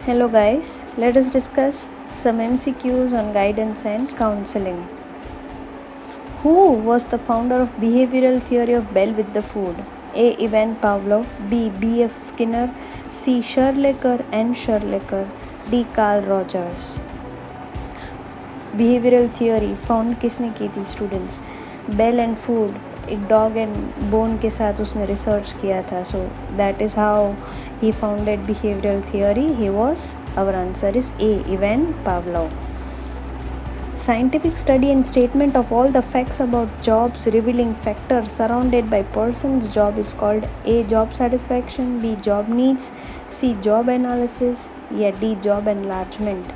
Hello guys, let us discuss some MCQs on guidance and counseling. Who was the founder of behavioral theory of Bell with the food? A. Ivan Pavlov, B. B.F. Skinner, C. Sherlaker and Sherlaker, D. Carl Rogers. Behavioural theory found किसने की थी students? Bell and food, एक dog and bone के साथ उसने research किया था. So that is how he founded behavioral theory. Our answer is A. Ivan Pavlov. Scientific study and statement of all the facts about jobs revealing factors surrounded by person's job is called A. Job satisfaction, B. Job needs, C. Job analysis, या D. Job enlargement.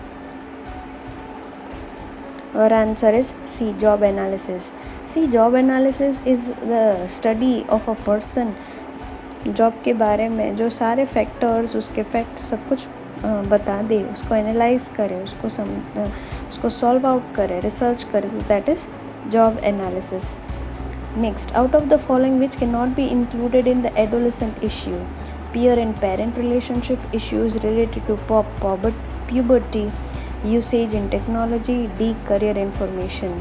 Our answer is C. Job analysis. See, job analysis is the study of a person. Job के बारे में जो सारे factors, उसके facts सब कुछ बता दे, उसको एनालाइज करे, उसको सॉल्व आउट करे, रिसर्च करे. That is job analysis. Next, out of the following which can not be included in the adolescent issue? peer and parent relationship, issues related to puberty, usage in technology, D. career information.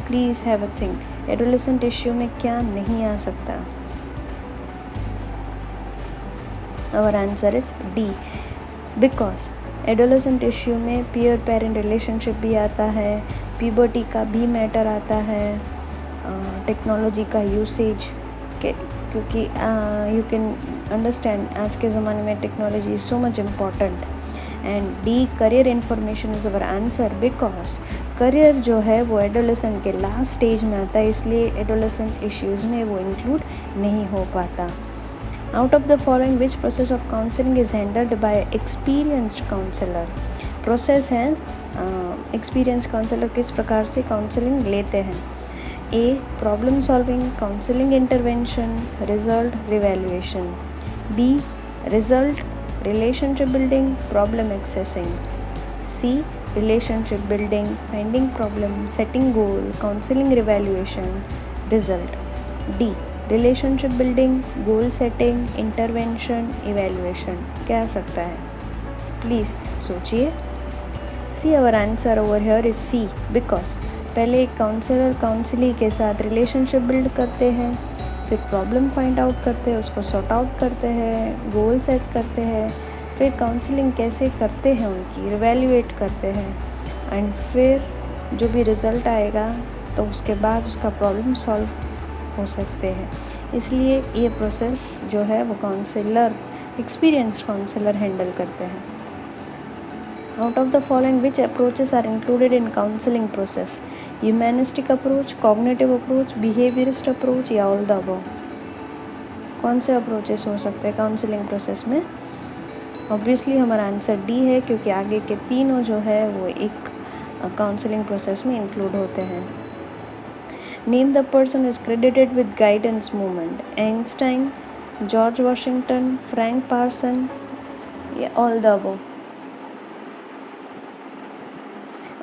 Please have a think. Adolescent issue में क्या नहीं आ सकता? Our answer is D. Because adolescent issue में peer parent relationship भी आता है, puberty का भी मैटर आता है, टेक्नोलॉजी का यूसेज के, क्योंकि यू कैन अंडरस्टैंड आज के ज़माने में technology is so much important. And D. Career information is our answer, because career जो है वो एडोलेसेंट के लास्ट स्टेज में आता है, इसलिए एडोलेसेंट इश्यूज़ में वो इंक्लूड नहीं हो पाता. Out of the following which process of counselling is handled by experienced counsellor? Process है एक्सपीरियंस काउंसलर किस प्रकार से काउंसलिंग लेते हैं. A. Problem solving, counselling intervention, result, revaluation. B. Result, relationship building, problem accessing. C. Relationship building, finding problem, setting goal, counselling revaluation, result. D. Relationship building, goal setting, intervention, evaluation. क्या सकता है? Please सोचिए. C. Our answer over here is C, because पहले एक counsellor counsellee के साथ relationship build करते हैं, फिर प्रॉब्लम फाइंड आउट करते हैं, उसको सॉर्ट आउट करते हैं, गोल सेट करते हैं, फिर काउंसलिंग कैसे करते हैं उनकी रिवैल्यूएट करते हैं, एंड फिर जो भी रिज़ल्ट आएगा तो उसके बाद उसका प्रॉब्लम सॉल्व हो सकते हैं. इसलिए ये प्रोसेस जो है वो काउंसलर, एक्सपीरियंस्ड काउंसलर हैंडल करते हैं. Out of the following which approaches are included in counselling process? Humanistic approach, cognitive approach, behaviourist approach या ऑल द अबव? कौन से अप्रोचेस हो सकते हैं काउंसलिंग प्रोसेस में? ऑब्वियसली हमारा आंसर डी है, क्योंकि आगे के तीनों जो है वो एक काउंसलिंग प्रोसेस में इंक्लूड होते हैं. Name the person is credited with guidance movement? Einstein, George Washington, Frank Parson या all the above?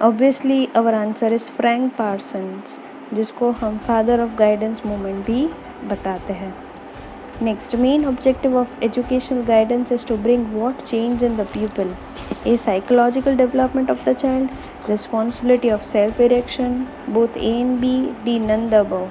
Obviously our answer is Frank Parsons, जिसको हम फादर ऑफ गाइडेंस मूवमेंट भी बताते हैं. Next, main objective of educational guidance is to bring what change in the people? A. Psychological development of the child, responsibility of self direction, both A and B, D none the above?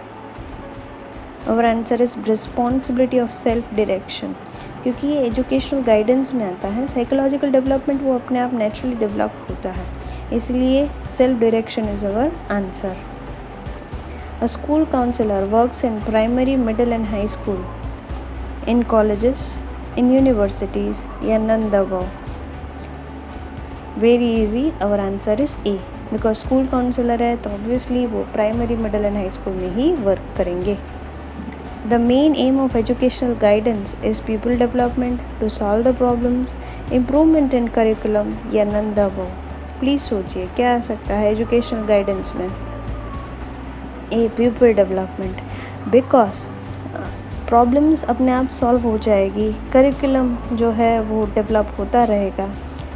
Our answer is responsibility of self direction, क्योंकि ये educational guidance में आता है. Psychological development वो अपने आप naturally develop होता है, इसलिए self direction is our answer. A school counsellor works in primary, middle and high school, in colleges, in universities या none the above? Very easy, our answer is A, because school counsellor है तो obviously वो primary, middle and high school में ही work करेंगे. The main aim of educational guidance is people development, to solve the problems, improvement in curriculum या none the above? Please सोचिए क्या आ सकता है एजुकेशनल गाइडेंस में? ए. पीपल डेवलपमेंट, बिकॉज प्रॉब्लम्स अपने आप सॉल्व हो जाएगी, करिकुलम जो है वो डेवलप होता रहेगा,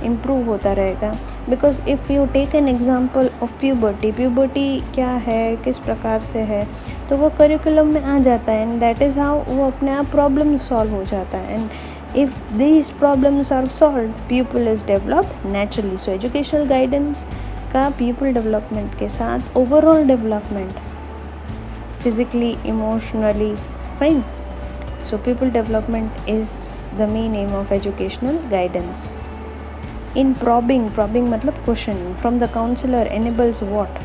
इम्प्रूव होता रहेगा. Because if you take an example of puberty, puberty क्या है, किस प्रकार से है, तो वो करिकुलम में आ जाता है, एंड दैट इज़ हाउ वो अपने आप प्रॉब्लम सॉल्व हो जाता है. And if these problems are solved, pupil is developed naturally. So educational guidance का pupil development के साथ overall development physically, emotionally, fine. So pupil development is the main aim of educational guidance. In probing मतलब question from the counselor enables what?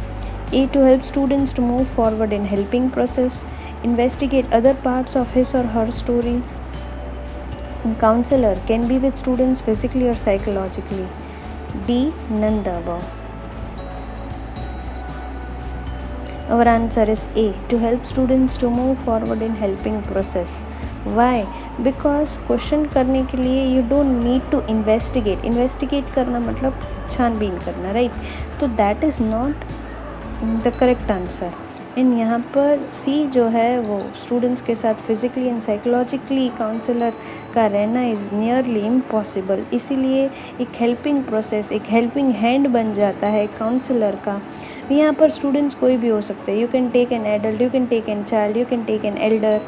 A, to help students to move forward in helping process, investigate other parts of his or her story. Counselor can be with students physically or psychologically. D, none the above. Our answer is A, to help students to move forward in helping process. Why? Because question करने के लिए you don't need to investigate करना मतलब छानबीन करना, right? तो that is not the correct answer. And यहाँ पर C जो है वो स्टूडेंट्स के साथ फिजिकली एंड साइकोलॉजिकली काउंसलर का रहना इज़ नियरली इम्पॉसिबल, इसीलिए एक हेल्पिंग प्रोसेस, एक हेल्पिंग हैंड बन जाता है काउंसलर का. यहाँ पर स्टूडेंट्स कोई भी हो सकते हैं. You can take an adult, you can take an child, you can take an elder,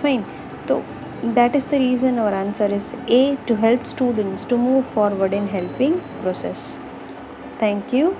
fine. तो that is the reason our answer is A, to help students to move forward in helping process. Thank you.